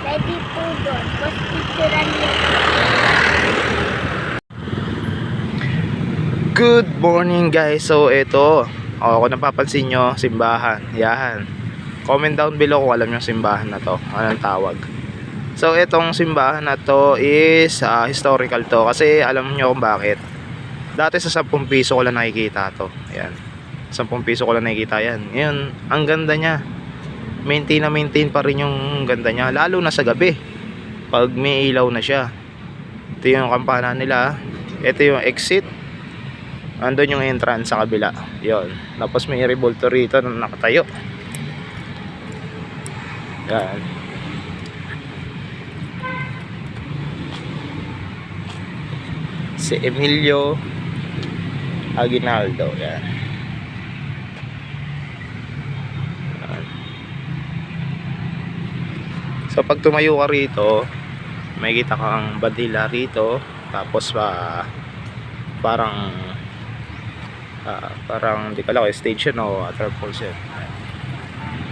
Ready po doon. Tapos picturean niyo. Good morning guys. So ito, kung napapansin nyo, simbahan. Yan. Comment down below kung alam yung simbahan na to. Anong tawag. So itong simbahan na to is historical to. Kasi alam nyo kung bakit. Dati sa 10 piso ko lang nakikita to. Yan. 10 piso ko lang nakikita yan. Ngayon, ang ganda niya. Maintain na maintain pa rin yung ganda niya. Lalo na sa gabi. Pag may ilaw na siya. Ito yung kampana nila. Ito yung exit. Andun yung entrance sa kabila. Yon. Tapos may revolto rito na nakatayo. Yan. Si Emilio Aguinaldo. Yan. Yan. So pag tumayo ka rito, may kita kang bandila rito. Tapos parang di ko alam station o waterfalls yun.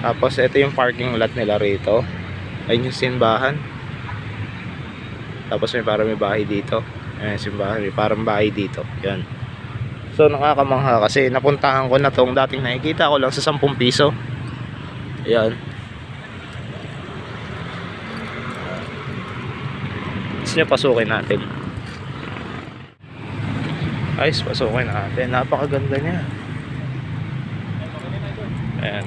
Tapos ito yung parking lot nila rito. Ayun yung simbahan. Tapos may bahay dito. Ayun simbahan, may parang bahay dito. Yan. So nakakamangha kasi napuntahan ko na tong dating nakikita ko lang sa 10 piso. Yan. Gusto nyo pasukin natin. Guys, pasukin natin. Napakaganda niya. Ayan.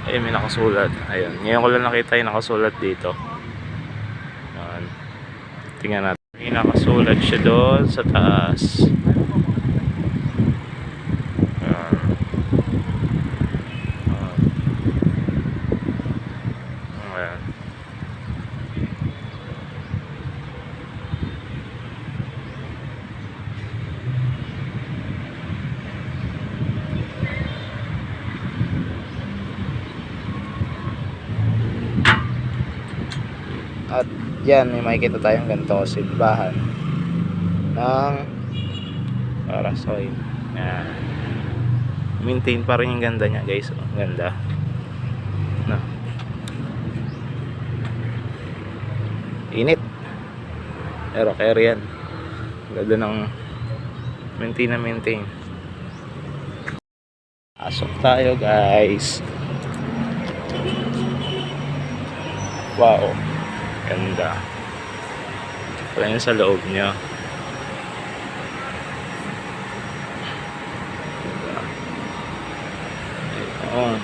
Ayun, may nakasulat. Ayan. Ngayon ko lang nakita yung nakasulat dito. Ayan. Tingnan natin. May nakasulat siya doon sa taas. At yan, may makikita tayong ganito simbahan ng Parasoy. Yan. Maintain pa rin yung ganda niya guys. Ang ganda no. Init pero carry yan. Ganda ng maintain. Pasok tayo guys. Wow, ganda. Wala yun sa loob niya. Ito.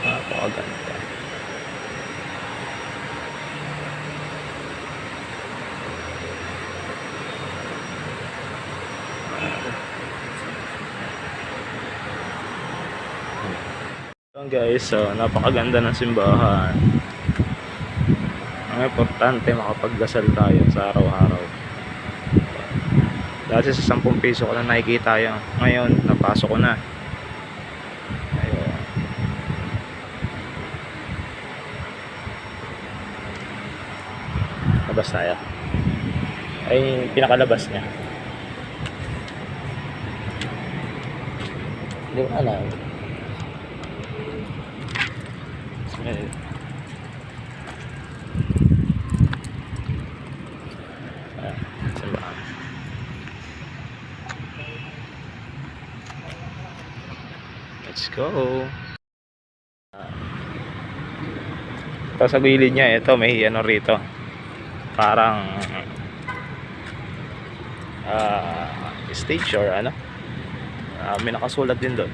Napakaganda. So guys, so napakaganda ng simbahan. Ang importante makapagdasal tayo sa araw-araw. Dati sa 10 piso ko lang nakikita yan. Ngayon, napasok ko na. Ayun. Labas tayo. Ay, pinakalabas niya. Hindi ko alam. Let's go. Ito sa gilid niya, ito may ano rito. Parang stage or ano. May nakasulat din doon.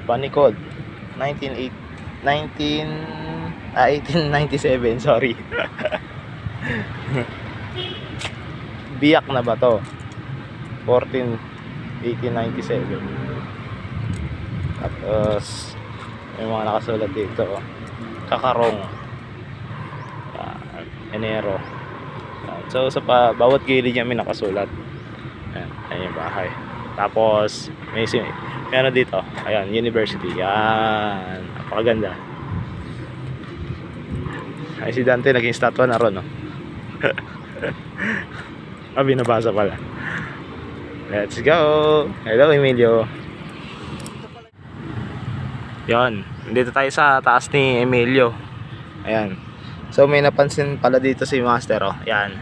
Panicod 1897, sorry. Biyak na ba to? 1897. Tapos may mga nakasulat dito. Kakarong. Enero. So sa bawat gilid niya may nakasulat. Ayan yung bahay. Tapos may ano dito. Ayan, university. Yan. Napakaganda. Ay si Dante naging statwa na ron, no? Binabasa pala. Let's go. Hello, Emilio. Yan. Dito tayo sa taas ni Emilio. Ayan. So may napansin pala dito si Master, oh. Yan.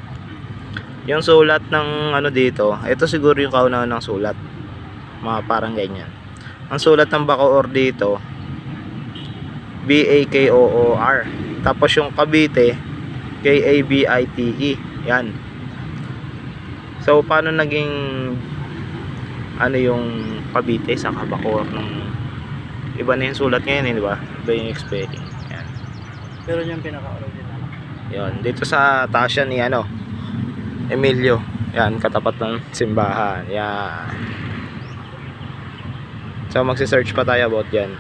Yung sulat ng ano dito, ito siguro yung kauna ng sulat. Mga parang ganyan. Ang sulat ng Bacoor dito, Bakoor. Tapos yung Cavite, Kabite. Yan. So paano naging ano yung Cavite sa Bacoor ng iba na yung sulat ngayon, di ba? Iba yung spelling. Yan. Pero yung pinaka-original. Yan, dito sa taas yan ni ano, Emilio. Yan, katapat ng simbahan. Yan. So magsi-search pa tayo about yan.